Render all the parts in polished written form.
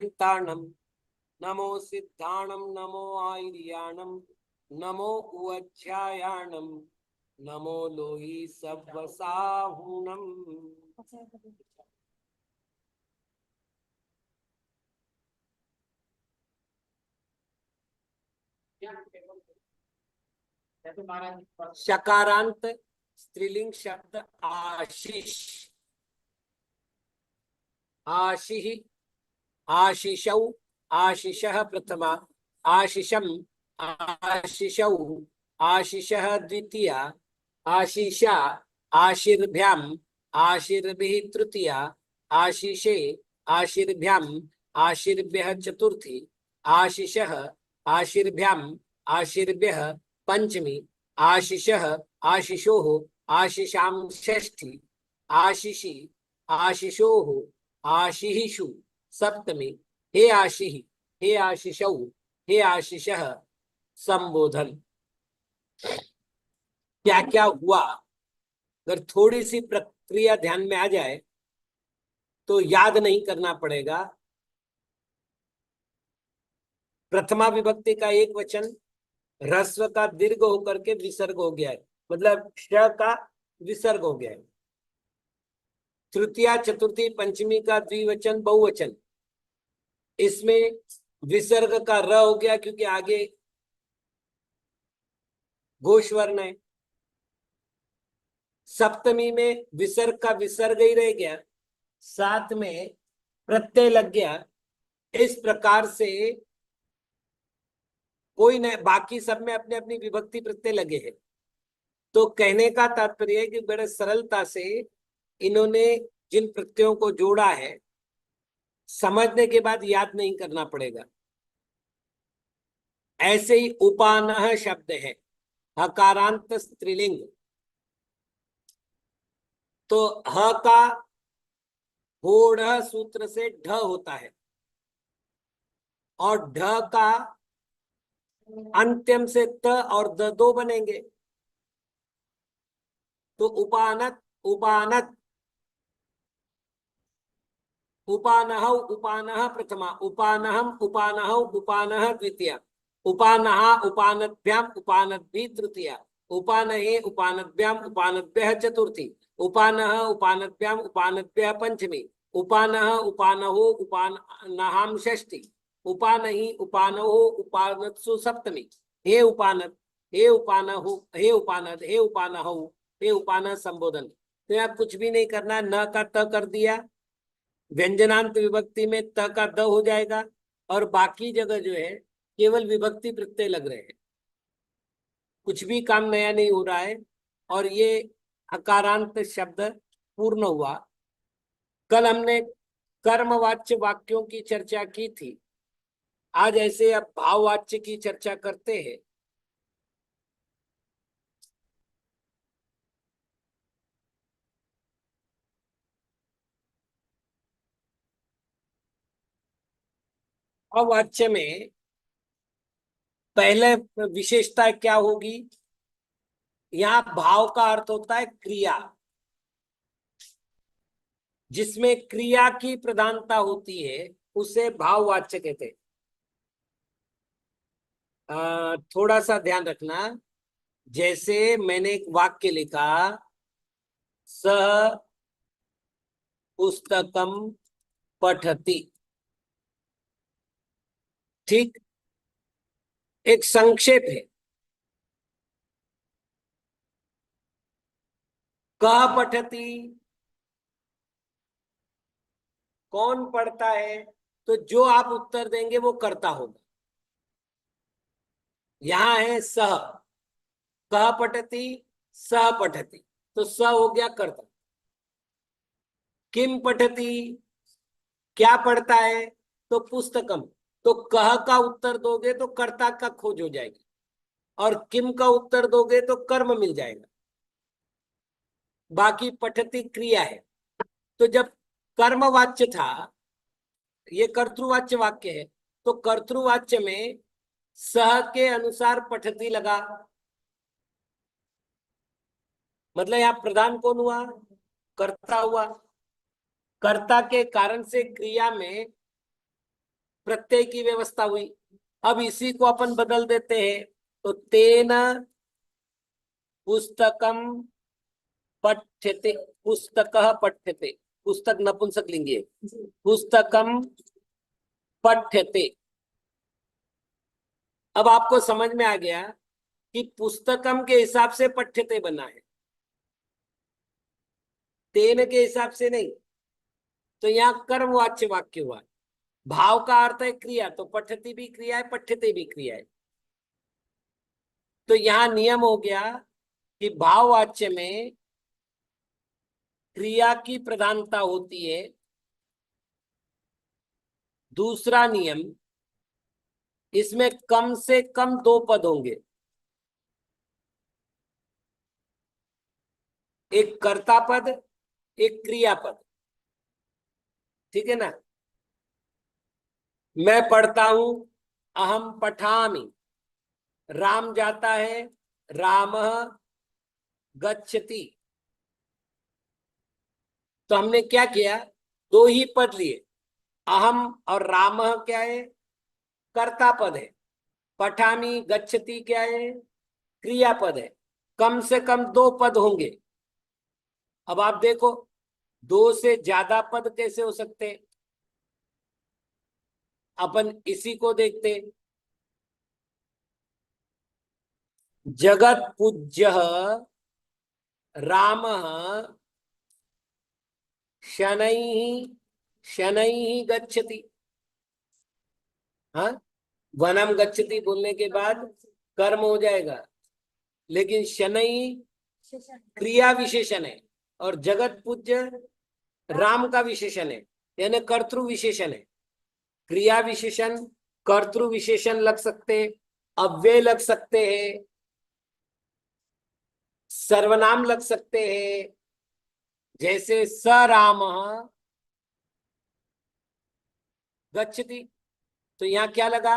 ताणम नमो सिद्धाणम नमो आयर्याणम नमो उवध्यायाणम नमो लोही सब्वसाहुणम। शकारांत स्त्रीलिंग शब्द आशीष, आशीहि, आशीषौ, आशीषः प्रथमा, आशीषम, आशीषौ, आशीषः द्वितीया, आशीषा, आशीर्भ्याम, आशीर्भिः तृतीया, आशीषे, आशीर्भ्याम, आशीर्भ्यः चतुर्थी, आशीषः, आशीर्भ्याम, आशीर्भ्यः पंचमी, आशीषः, आशीषोः, आशीषां षष्ठी, आशीषी, आशीषोः, आशीषु सप्तमी, हे आशीहि, हे आशीषौ, हे आशीषः संबोधन। क्या क्या हुआ, अगर थोड़ी सी प्रक्रिया ध्यान में आ जाए तो याद नहीं करना पड़ेगा। प्रथमा विभक्ति का एक वचन ह्रस्व का दीर्घ होकर के विसर्ग हो गया है, मतलब श का विसर्ग हो गया है। तृतीया चतुर्थी पंचमी का द्विवचन बहुवचन, इसमें विसर्ग का र हो गया क्योंकि आगे घोष वर्ण है। सप्तमी में विसर्ग का विसर्ग ही रह गया, साथ में प्रत्यय लग गया। इस प्रकार से कोई नहीं, बाकी सब में अपने अपनी विभक्ति प्रत्यय लगे हैं। तो कहने का तात्पर्य है कि बड़े सरलता से इन्होंने जिन प्रत्ययों को जोड़ा है, समझने के बाद याद नहीं करना पड़ेगा। ऐसे ही उपानह शब्द है, हकारांत स्त्रीलिंग। तो ह का होढ़ सूत्र से ढ होता है और ढ का अंत्यम से त और द दो बनेंगे। तो उपानत, उपानत, उपानह, उपानह प्रथमा, उपानहम, उपानह, उपानह द्वितीया, उपानहा, उपानभ्याम, उपानद्भि तृतीया, उपानहे, उपानभ्याम, उपानभ्यः चतुर्थी, उपानह, उपानभ्याम, उपानभ्यः पंचमी, उपानह, उपानहो, उपानहाम षष्ठी, उपानहि, उपानहो, उपानत्सु सप्तमी, हे उपानत, हे उपानहो, हे उपानद, हे उपानहो, हे उपानह संबोधन। तो यहाँ कुछ भी नहीं करना, न का त कर दिया, व्यंजनांत विभक्ति में त का द हो जाएगा और बाकी जगह जो है केवल विभक्ति प्रत्यय लग रहे हैं। कुछ भी काम नया नहीं हो रहा है और ये अकारांत शब्द पूर्ण हुआ। कल हमने कर्मवाच्य वाक्यों की चर्चा की थी, आज ऐसे अब भाववाच्य की चर्चा करते हैं। भाववाच्य में पहले विशेषता क्या होगी, यहाँ भाव का अर्थ होता है क्रिया, जिसमें क्रिया की प्रधानता होती है उसे भाववाच्य कहते हैं। थोड़ा सा ध्यान रखना, जैसे मैंने एक वाक्य लिखा, सह पुस्तकम पठति, ठीक, एक संक्षेप है। कह पठति, कौन पढ़ता है, तो जो आप उत्तर देंगे वो करता होगा। यहां है सह, कह पठति, सह पठति, तो स हो गया कर्ता। किम पठति, क्या पढ़ता है, तो पुस्तकम, तो कह का उत्तर दोगे तो कर्ता का खोज हो जाएगी और किम का उत्तर दोगे तो कर्म मिल जाएगा। बाकी पठति क्रिया है। तो जब कर्मवाच्य था, ये कर्तृवाच्य वाक्य है, तो कर्तृवाच्य में सह के अनुसार पठति लगा, मतलब यहाँ प्रधान कौन हुआ, कर्ता हुआ। कर्ता के कारण से क्रिया में प्रत्यय की व्यवस्था हुई। अब इसी को अपन बदल देते हैं, तो तेन पुस्तकम पठ्यते, पुस्तकः पठ्यते, पुस्तक नपुंसक लिंगी है, पुस्तकम पठ्यते। अब आपको समझ में आ गया कि पुस्तकम के हिसाब से पठ्यते बना है, तेन के हिसाब से नहीं। तो यहाँ कर्मवाच्य वाक्य हुआ। भाव का अर्थ है क्रिया, तो पठ्यति भी क्रिया है, पठ्यते भी क्रिया है। तो यहाँ नियम हो गया कि भाववाच्य में क्रिया की प्रधानता होती है। दूसरा नियम, इसमें कम से कम दो पद होंगे, एक कर्ता पद, एक क्रियापद। ठीक है ना? मैं पढ़ता हूं, अहम पठामि। राम जाता है, रामः गच्छति। तो हमने क्या किया, दो ही पद लिए। अहम और रामः क्या है, कर्ता पद है। पठामि गच्छति क्या है, क्रियापद है। कम से कम दो पद होंगे। अब आप देखो, दो से ज्यादा पद कैसे हो सकते हैं? अपन इसी को देखते। जगत पूज्य रामः शनैः शनैः गच्छति। हाँ, वनम गच्छति बोलने के बाद कर्म हो जाएगा, लेकिन शनैः क्रिया विशेषण है और जगत पूज्य राम का विशेषण है, यानी कर्तृ विशेषण है। क्रिया विशेषण, कर्तृ विशेषण लग सकते, अव्यय लग सकते हैं, सर्वनाम लग सकते हैं। जैसे स राम गच्छति, तो यहाँ क्या लगा,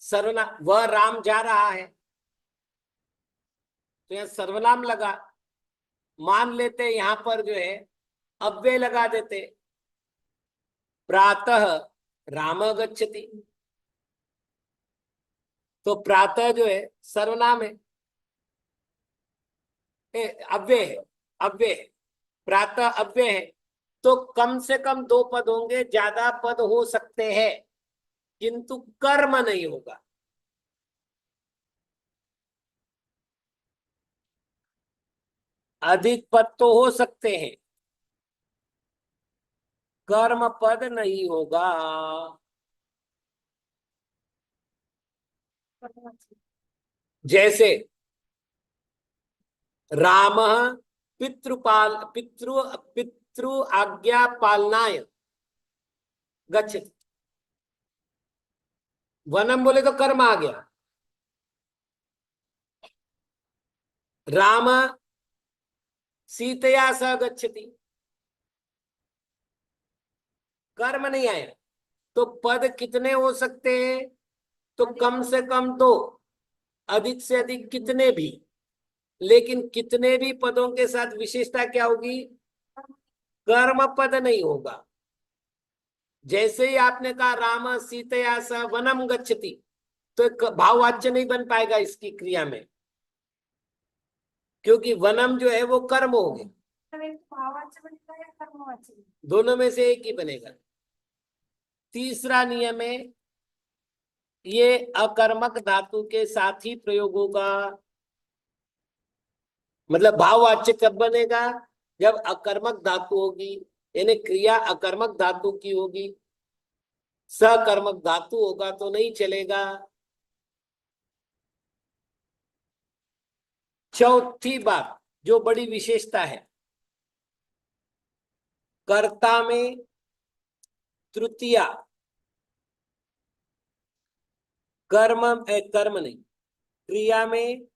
सर्वनाम। वह राम जा रहा है, तो यहाँ सर्वनाम लगा। मान लेते यहाँ पर जो है अव्यय लगा देते, प्रातः राम गच्छति। तो प्रातः जो है सर्वनाम है, अव्यय है, अव्यय है, प्रातः अव्यय है। तो कम से कम दो पद होंगे, ज्यादा पद हो सकते हैं, किंतु कर्म नहीं होगा। अधिक पद तो हो सकते हैं, कर्म पद नहीं होगा। जैसे राम पितृपाल पितृ आज्ञा पालनाय गच्छति। वनम बोले तो कर्म आ गया। राम सीतया सह गच्छति, कर्म नहीं आया। तो पद कितने हो सकते हैं, तो कम से कम दो, अधिक से अधिक कितने भी। लेकिन कितने भी पदों के साथ विशेषता क्या होगी, कर्म पद नहीं होगा। जैसे ही आपने कहा राम सीतया सह वनम गच्छति, तो एक भाववाच्य नहीं बन पाएगा इसकी क्रिया में, क्योंकि वनम जो है वो कर्म हो गया। दोनों में से एक ही बनेगा। तीसरा नियम है, ये अकर्मक धातु के साथ ही प्रयोग होगा। मतलब भाववाच्य कब बनेगा, जब अकर्मक धातु होगी, यानी क्रिया अकर्मक धातु की होगी। सकर्मक धातु होगा तो नहीं चलेगा। चौथी बात जो बड़ी विशेषता है, कर्ता में तृतीया, कर्म नहीं, क्रिया में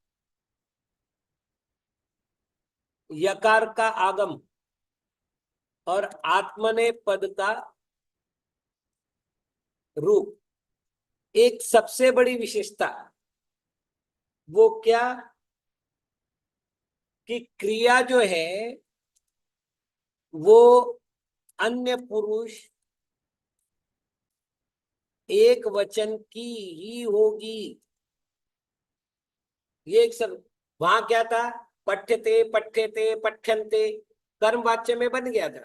यकार का आगम और आत्मने पद का रूप। एक सबसे बड़ी विशेषता वो क्या, कि क्रिया जो है वो अन्य पुरुष एक वचन की ही होगी। ये एक सब, वहां क्या था, पठ्यते पठ्यते पठ्यन्ते, कर्म वाच्य में बन गया था,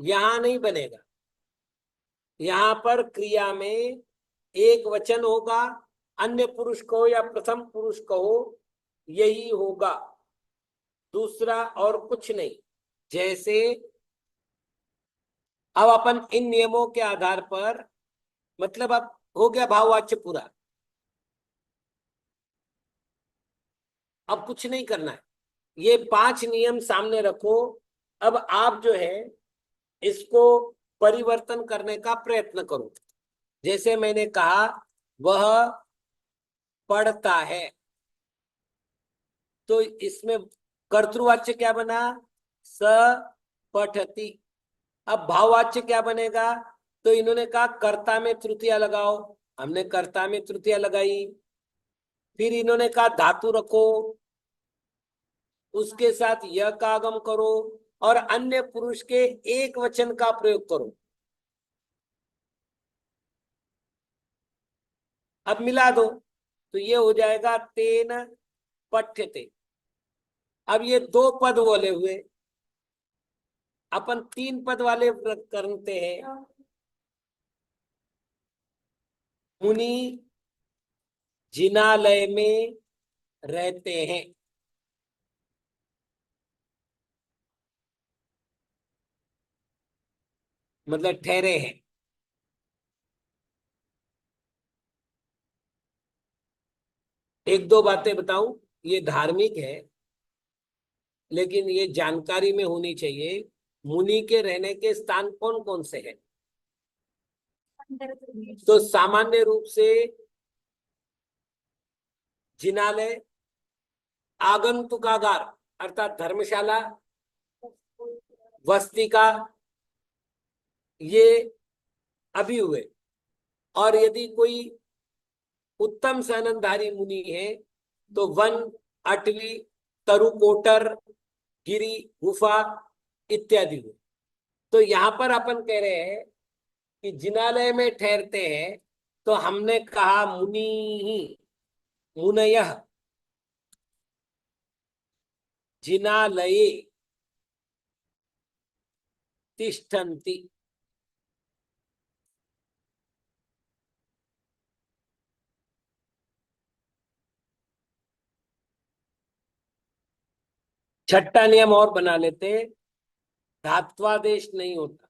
यहां नहीं बनेगा। यहां पर क्रिया में एक वचन होगा, अन्य पुरुष कहो या प्रथम पुरुष कहो, यही होगा, दूसरा और कुछ नहीं। जैसे अब अपन इन नियमों के आधार पर, मतलब अब हो गया भाववाच्य पूरा, अब कुछ नहीं करना है। ये 5 नियम सामने रखो। अब आप जो है इसको परिवर्तन करने का प्रयत्न करो। जैसे मैंने कहा, वह पढ़ता है, तो इसमें कर्तृवाच्य क्या बना, स पठति। अब भाववाच्य क्या बनेगा, तो इन्होंने कहा कर्ता में तृतीया लगाओ, हमने कर्ता में तृतीया लगाई। फिर इन्होंने कहा धातु रखो, उसके साथ यह का आगम करो, और अन्य पुरुष के एक वचन का प्रयोग करो। अब मिला दो, तो ये हो जाएगा तेन पठ्यते। अब ये 2 पद बोले हुए, अपन 3 पद वाले करते हैं। मुनि जिनालय में रहते हैं, मतलब ठहरे हैं। एक दो बातें बताऊं, ये धार्मिक है लेकिन ये जानकारी में होनी चाहिए। मुनि के रहने के स्थान कौन कौन से हैं? तो सामान्य रूप से जिनालय, आगंतुकागार अर्थात धर्मशाला, वस्तिका, ये अभी हुए। और यदि कोई उत्तम सननधारी मुनि है तो वन, अटवी, तरुकोटर, गिरी, गुफा इत्यादि हुए। तो यहां पर अपन कह रहे हैं कि जिनालय में ठहरते हैं, तो हमने कहा मुनि ही, मुनयः जिनालये तिष्ठन्ति। छठा नियम और बना लेते, धात्वादेश नहीं होता।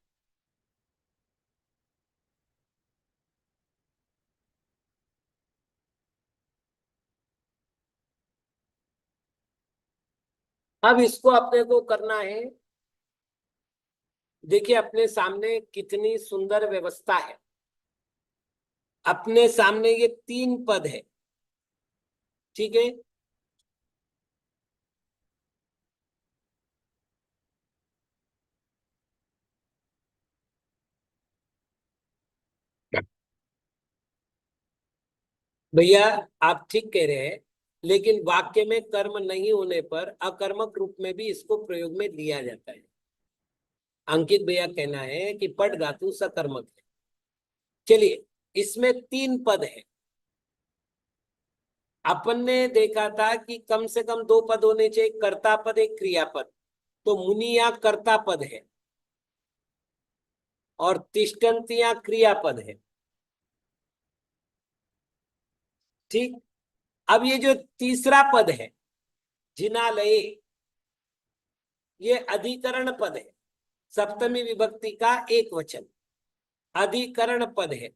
अब इसको अपने को करना है। देखिए अपने सामने कितनी सुंदर व्यवस्था है। अपने सामने ये 3 पद है, ठीक है। भैया आप ठीक कह रहे हैं, लेकिन वाक्य में कर्म नहीं होने पर अकर्मक रूप में भी इसको प्रयोग में लिया जाता है। अंकित भैया कहना है कि पट धातु सकर्मक है। चलिए, इसमें 3 पद है। अपन ने देखा था कि कम से कम 2 पद होने चाहिए, कर्ता पद एक क्रियापद। तो मुनि या कर्ता पद है और तिष्ठन्ति या क्रियापद है, ठीक। अब ये जो तीसरा पद है जिनालये, ये अधिकरण पद है, सप्तमी विभक्ति का एक वचन अधिकरण पद है।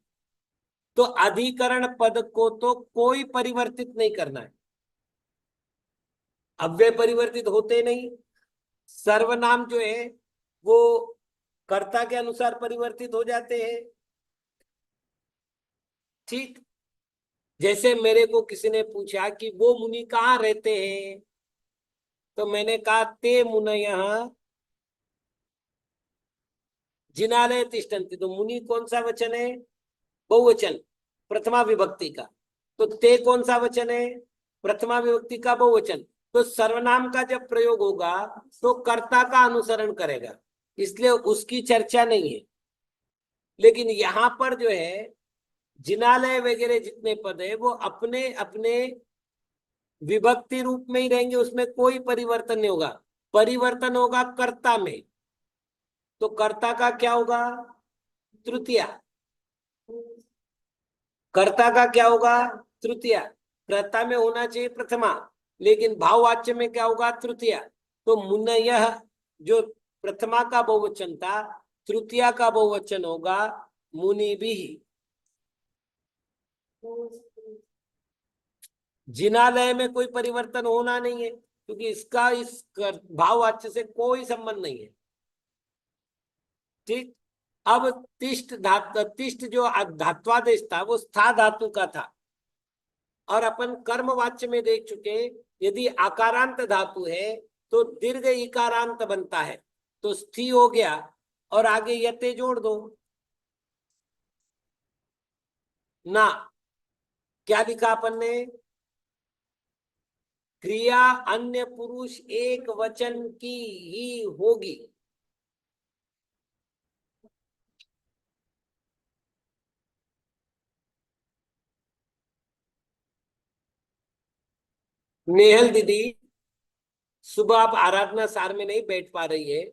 तो अधिकरण पद को तो कोई परिवर्तित नहीं करना है, अव्यय परिवर्तित होते नहीं। सर्वनाम जो है वो कर्ता के अनुसार परिवर्तित हो जाते हैं, ठीक। जैसे मेरे को किसी ने पूछा कि वो मुनि कहाँ रहते हैं, तो मैंने कहा ते मुनयः जिनालय तिष्ठन्ति। तो मुनि कौन सा वचन है, बहुवचन, प्रथमा विभक्ति का। तो ते कौन सा वचन है, प्रथमा विभक्ति का बहुवचन। तो सर्वनाम का जब प्रयोग होगा तो कर्ता का अनुसरण करेगा, इसलिए उसकी चर्चा नहीं है। लेकिन यहाँ पर जो है जिनालय वगैरह जितने पद है वो अपने अपने विभक्ति रूप में ही रहेंगे, उसमें कोई परिवर्तन नहीं होगा। परिवर्तन होगा कर्ता में, तो कर्ता का क्या होगा? तृतीया। कर्ता का क्या होगा? तृतीया। कर्ता में होना चाहिए प्रथमा, लेकिन भाववाच्य में क्या होगा? तृतीया। तो मुनयः जो प्रथमा का बहुवचन था, तृतीया का बहुवचन होगा मुनिभिः। जिनालय में कोई परिवर्तन होना नहीं है, क्योंकि इसका इस भाववाच्य से कोई संबंध नहीं है। ठीक। अब तिष्ठ धातु, तिष्ठ जो धात्वादेश था वो स्था धातु का था, और अपन कर्मवाच्य में देख चुके, यदि आकारांत धातु है तो दीर्घ इकारांत बनता है, तो स्थि हो गया और आगे यते जोड़ दो ना। क्या लिखा अपन ने? क्रिया अन्य पुरुष एक वचन की ही होगी। नेहल दीदी सुबह आप आराधना सार में नहीं बैठ पा रही है।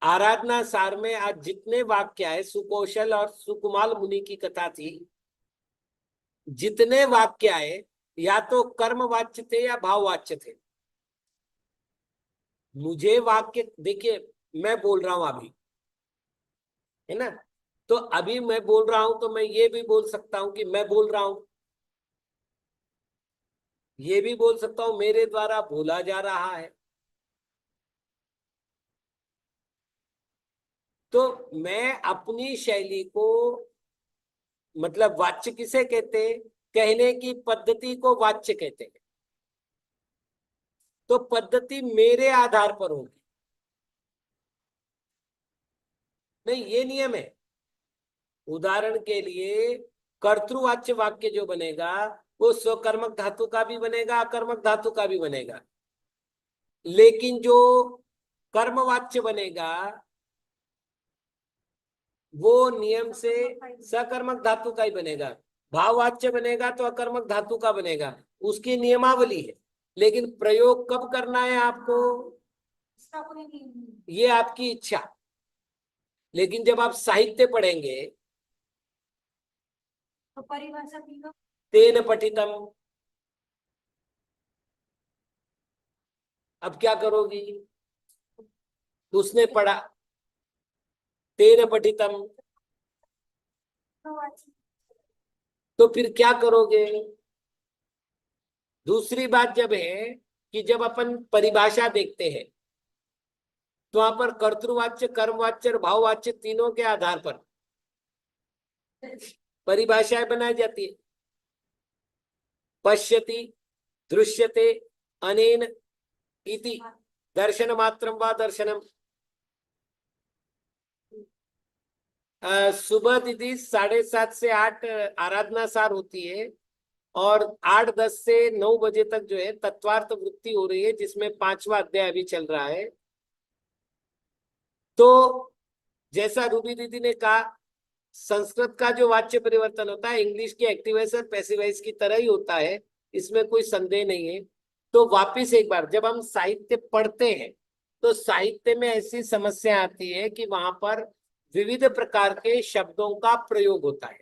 आराधना सार में आज जितने वाक्य आए, सुकौशल और सुकुमाल मुनि की कथा थी, जितने वाक्य आए या तो कर्मवाच्य थे या भाववाच्य थे। मुझे वाक्य देखिए, मैं बोल रहा हूं अभी, है ना, तो अभी मैं बोल रहा हूं तो मैं ये भी बोल सकता हूं कि मैं बोल रहा हूं, ये भी बोल सकता हूं मेरे द्वारा बोला जा रहा है। तो मैं अपनी शैली को, मतलब वाच्य किसे कहते हैं? कहने की पद्धति को वाच्य कहते हैं। तो पद्धति मेरे आधार पर होगी। नहीं, ये नियम है। उदाहरण के लिए कर्तृवाच्य वाक्य जो बनेगा वो स्वकर्मक धातु का भी बनेगा, अकर्मक धातु का भी बनेगा। लेकिन जो कर्मवाच्य बनेगा वो नियम से सकर्मक धातु का ही बनेगा। भाववाच्य बनेगा तो अकर्मक धातु का बनेगा, उसकी नियमावली है। लेकिन प्रयोग कब करना है आपको, ये आपकी इच्छा। लेकिन जब आप साहित्य पढ़ेंगे तो परिभाषा तेन पठितम, अब क्या करोगी? उसने पढ़ा, तेन पठितम, तो फिर क्या करोगे? दूसरी बात जब है कि जब अपन परिभाषा देखते हैं तो वहां पर कर्तृवाच्य, कर्मवाच्य और भाववाच्य तीनों के आधार पर परिभाषाएं बनाई जाती है। पश्यति, दृश्यते, अनेन इति, दर्शन मात्रम व दर्शनम। सुबह दीदी 7:30 से 8 आराधना सार होती है, और 8:10 से 9 बजे तक जो है तत्वार्थ वृत्ति हो रही है, जिसमें 5वां अध्याय अभी चल रहा है। तो जैसा रूबी दीदी ने कहा, संस्कृत का जो वाच्य परिवर्तन होता है इंग्लिश के एक्टिवाइज और पैसिवाइज की तरह ही होता है, इसमें कोई संदेह नहीं है। तो वापिस एक बार, जब हम साहित्य पढ़ते हैं तो साहित्य में ऐसी समस्या आती है कि वहां पर विविध प्रकार के शब्दों का प्रयोग होता है,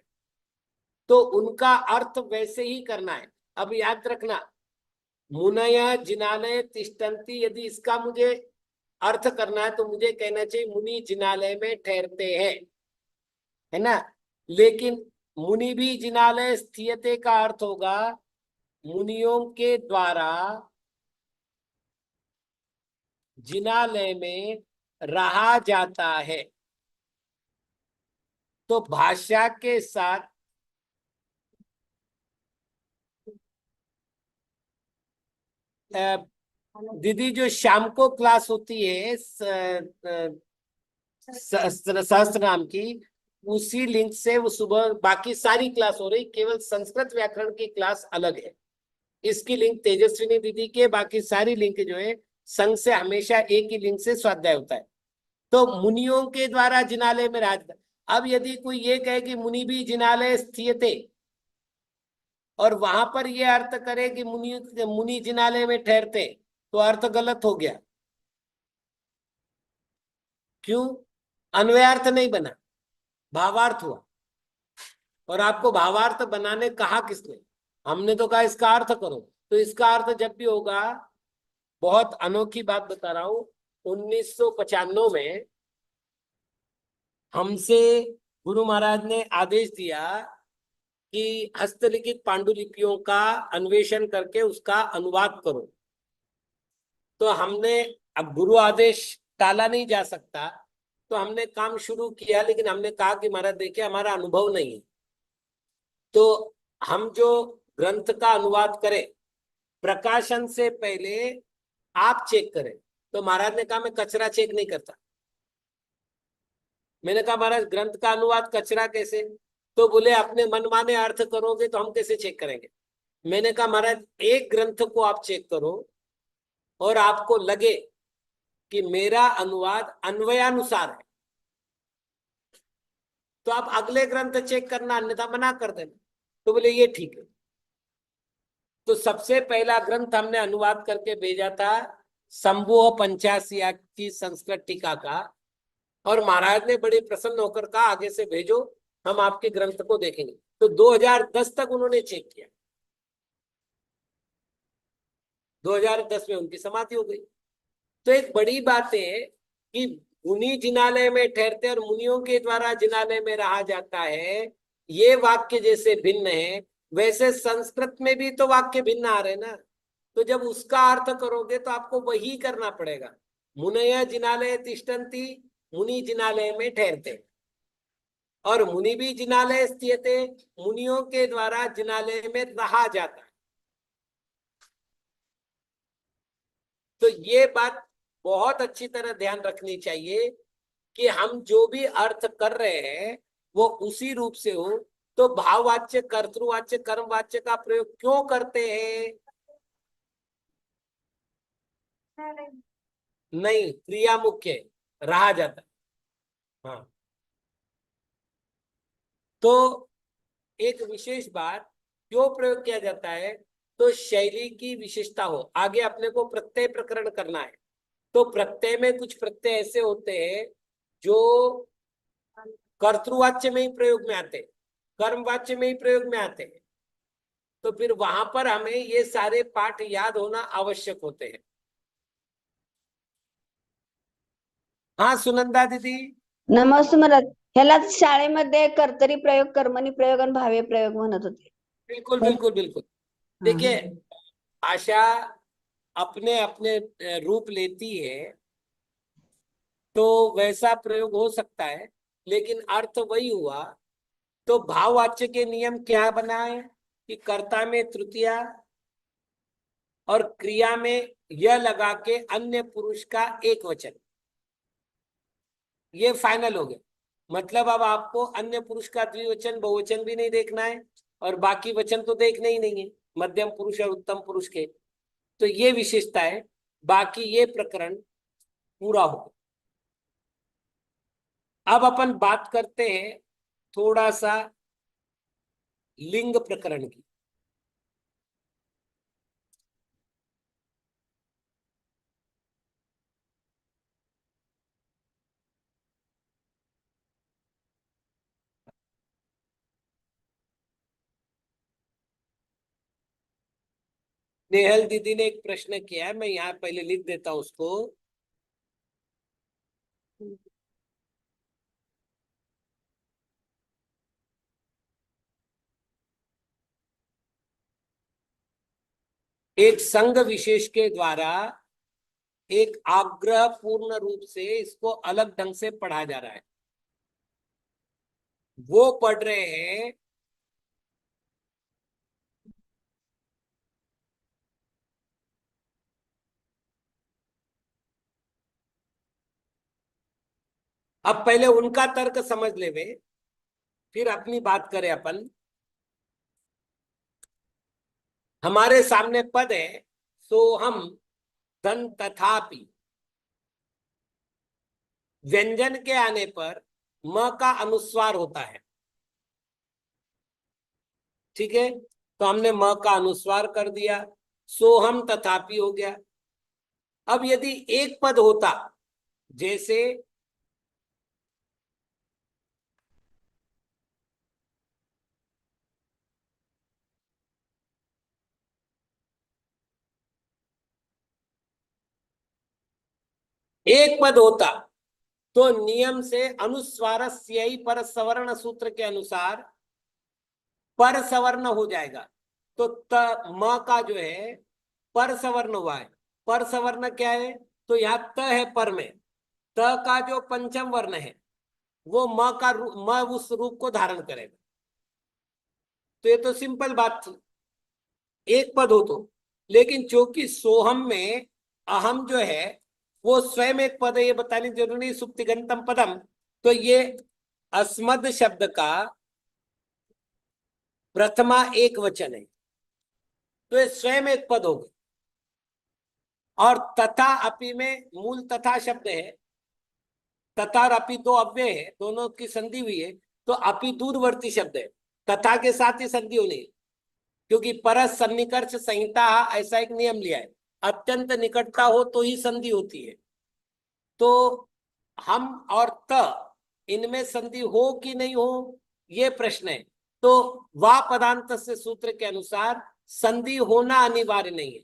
तो उनका अर्थ वैसे ही करना है। अब याद रखना, मुनय जिनालय तिष्ठन्ति, यदि इसका मुझे अर्थ करना है तो मुझे कहना चाहिए मुनि जिनालय में ठहरते हैं, है ना। लेकिन मुनि भी जिनालय स्थियते का अर्थ होगा मुनियों के द्वारा जिनालय में रहा जाता है। तो भाषा के साथ दीदी जो शाम को क्लास होती है सहस्त्र नाम की, उसी लिंक से वो सुबह बाकी सारी क्लास हो रही, केवल संस्कृत व्याकरण की क्लास अलग है। इसकी लिंक तेजस्विनी दीदी के, बाकी सारी लिंक जो है संघ से हमेशा एक ही लिंक से स्वाध्याय होता है। तो मुनियों के द्वारा जिनालय में राज, अब यदि कोई ये कहे कि मुनि भी जिनालय स्थियते और वहां पर ये अर्थ करे कि मुनि मुनि जिनालय में ठहरते, तो अर्थ गलत हो गया। क्यों? अन्वयार्थ नहीं बना, भावार्थ हुआ। और आपको भावार्थ बनाने कहा किसने? हमने तो कहा इसका अर्थ करो। तो इसका अर्थ जब भी होगा, बहुत अनोखी बात बता रहा हूं, 1995 में हमसे गुरु महाराज ने आदेश दिया कि हस्तलिखित पांडुलिपियों का अन्वेषण करके उसका अनुवाद करो। तो हमने, अब गुरु आदेश टाला नहीं जा सकता, तो हमने काम शुरू किया, लेकिन हमने कहा कि महाराज देखिए हमारा अनुभव नहीं है, तो हम जो ग्रंथ का अनुवाद करें प्रकाशन से पहले आप चेक करें। तो महाराज ने कहा मैं कचरा चेक नहीं करता। मैंने कहा महाराज ग्रंथ का अनुवाद कचरा कैसे? तो बोले अपने मनमाने अर्थ करोगे तो हम कैसे चेक करेंगे? मैंने कहा महाराज एक ग्रंथ को आप चेक करो और आपको लगे कि मेरा अनुवाद अन्वयानुसार है, तो आप अगले ग्रंथ चेक करना, अन्यथा मना कर देना। तो बोले ये ठीक है। तो सबसे पहला ग्रंथ हमने अनुवाद करके भेजा था संभोह पंचासिया की संस्कृत टीका का, और महाराज ने बड़े प्रसन्न होकर कहा आगे से भेजो, हम आपके ग्रंथ को देखेंगे। तो 2010 तक उन्होंने चेक किया। 2010 में उनकी समाधि हो गई। तो एक बड़ी बात है कि मुनि जिनालय में ठहरते और मुनियों के द्वारा जिनालय में रहा जाता है, ये वाक्य जैसे भिन्न है, वैसे संस्कृत में भी तो वाक्य भिन्न आ रहे ना। तो जब उसका अर्थ करोगे तो आपको वही करना पड़ेगा। मुनय जिनालय तिष्ठन्ति, मुनि जिनालय में ठहरते, और मुनि भी जिनालय स्थियते, मुनियों के द्वारा जिनालय में रहा जाता है। तो ये बात बहुत अच्छी तरह ध्यान रखनी चाहिए कि हम जो भी अर्थ कर रहे हैं वो उसी रूप से हो। तो भाववाच्य, कर्तृवाच्य, कर्मवाच्य का प्रयोग क्यों करते हैं? नहीं, क्रिया मुख्य रहा जाता है। हाँ, तो एक विशेष बात क्यों प्रयोग किया जाता है? तो शैली की विशेषता हो। आगे अपने को प्रत्यय प्रकरण करना है, तो प्रत्यय में कुछ प्रत्यय ऐसे होते हैं जो कर्तृवाच्य में ही प्रयोग में आते, कर्मवाच्य में ही प्रयोग में आते हैं। तो फिर वहां पर हमें ये सारे पाठ याद होना आवश्यक होते हैं। हाँ सुनंदा दीदी। नमस्ते महाराज. ह्याला शाळेमध्ये कर्तरी प्रयोग, कर्मणी प्रयोग आणि भावे प्रयोग म्हणत होते. बिल्कुल बिल्कुल बिल्कुल। देखिए भाषा अपने अपने रूप लेती है, तो वैसा प्रयोग हो सकता है, लेकिन अर्थ वही हुआ। तो भाववाच्य के नियम क्या बना है कि कर्ता में तृतीया और क्रिया में यह लगा के अन्य पुरुष का एक वचन, ये फाइनल हो गया। मतलब अब आपको अन्य पुरुष का द्विवचन बहुवचन भी नहीं देखना है, और बाकी वचन तो देखने ही नहीं है, मध्यम पुरुष और उत्तम पुरुष के। तो ये विशेषता है। बाकी ये प्रकरण पूरा हो। अब अपन बात करते हैं थोड़ा सा लिंग प्रकरण की। नेहल दीदी ने एक प्रश्न किया है, मैं यहाँ पहले लिख देता हूं उसको। एक संघ विशेष के द्वारा एक आग्रह पूर्ण रूप से इसको अलग ढंग से पढ़ा जा रहा है। वो पढ़ रहे हैं अब पहले उनका तर्क समझ ले वे, फिर अपनी बात करें अपन। हमारे सामने पद है सोहम धन तथापि। व्यंजन के आने पर म का अनुस्वार होता है। ठीक है, तो हमने म का अनुस्वार कर दिया, सोहम तथापि हो गया। अब यदि एक पद होता, जैसे एक पद होता तो नियम से अनुस्वारस्य ही पर सवर्ण सूत्र के अनुसार पर सवर्ण हो जाएगा। तो म का जो है पर सवर्ण हुआ है। पर सवर्ण क्या है? तो यहाँ त है पर में, त का जो पंचम वर्ण है वो म उस रूप को धारण करेगा। तो ये तो सिंपल बात थी, एक पद हो तो। लेकिन चूंकि सोहम में अहम जो है वो स्वयं एक पद है, ये बताने जरूरी नहीं, सुप्तिगंतम पदम, तो ये अस्मद शब्द का प्रथमा एक वचन है, तो ये स्वयं एक पद होगा। और तथा अपि में मूल तथा शब्द है, तथा और अपि दो अव्यय है, दोनों की संधि हुई है, तो अपि दूरवर्ती शब्द है, तथा के साथ ही संधि होनी है। क्योंकि परस सन्निकर्ष संहिता ऐसा एक नियम लिया है, अत्यंत निकटता हो तो ही संधि होती है। तो हम और त इनमें संधि हो कि नहीं हो, ये प्रश्न है। तो वा पदांत से सूत्र के अनुसार संधि होना अनिवार्य नहीं है।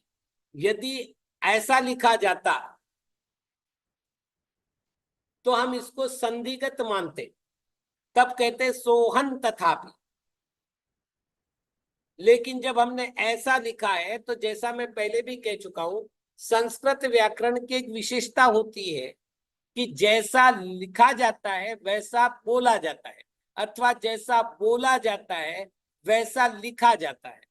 यदि ऐसा लिखा जाता तो हम इसको संधिगत मानते, तब कहते सोहन तथापि। लेकिन जब हमने ऐसा लिखा है तो जैसा मैं पहले भी कह चुका हूं, संस्कृत व्याकरण की एक विशेषता होती है कि जैसा लिखा जाता है वैसा बोला जाता है, अथवा जैसा बोला जाता है वैसा लिखा जाता है।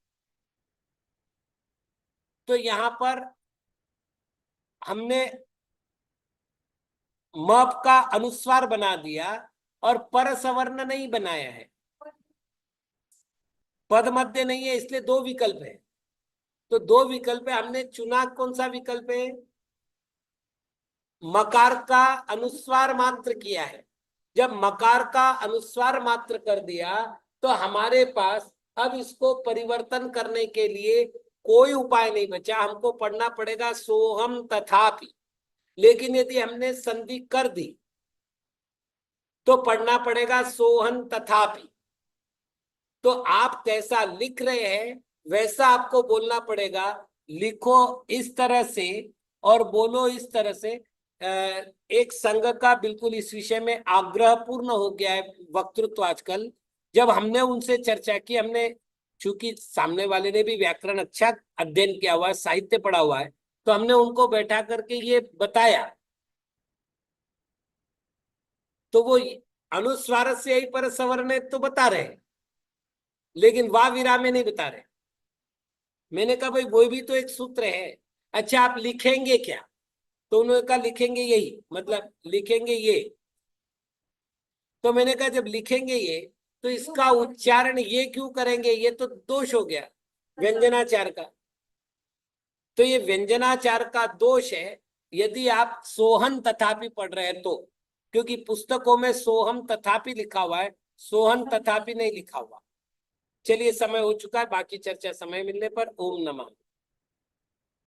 तो यहां पर हमने मप का अनुस्वार बना दिया और पर सवर्ण नहीं बनाया है, पद मध्य नहीं है, इसलिए दो विकल्प है। तो दो विकल्प है, हमने चुना कौन सा विकल्प है? मकार का अनुस्वार मात्र किया है। जब मकार का अनुस्वार मात्र कर दिया तो हमारे पास अब इसको परिवर्तन करने के लिए कोई उपाय नहीं बचा, हमको पढ़ना पड़ेगा सोहम तथापि। लेकिन यदि हमने संधि कर दी तो पढ़ना पड़ेगा सोहन तथापि। तो आप कैसा लिख रहे हैं वैसा आपको बोलना पड़ेगा, लिखो इस तरह से और बोलो इस तरह से। एक संघ का बिल्कुल इस विषय में आग्रह पूर्ण हो गया है वक्तृत्व आजकल। जब हमने उनसे चर्चा की, हमने चूंकि सामने वाले ने भी व्याकरण अच्छा अध्ययन किया हुआ है, साहित्य पढ़ा हुआ है, तो हमने उनको बैठा करके ये बताया। तो वो अनुस्वार से यही पर सवर्ण तो बता रहे हैं, लेकिन वाह विराम में नहीं बता रहे। मैंने कहा भाई वो भी तो एक सूत्र है। अच्छा आप लिखेंगे क्या? तो उन्होंने कहा लिखेंगे यही, मतलब लिखेंगे ये। तो मैंने कहा जब लिखेंगे ये तो इसका उच्चारण ये क्यों करेंगे? ये तो दोष हो गया व्यंजनाचार का। तो ये व्यंजनाचार का दोष है यदि आप सोहन तथापि पढ़ रहे हैं तो, क्योंकि पुस्तकों में सोहम तथापि लिखा हुआ है, सोहन तथापि नहीं लिखा हुआ। चलिए समय हो चुका है, बाकी चर्चा समय मिलने पर। ओम नमः।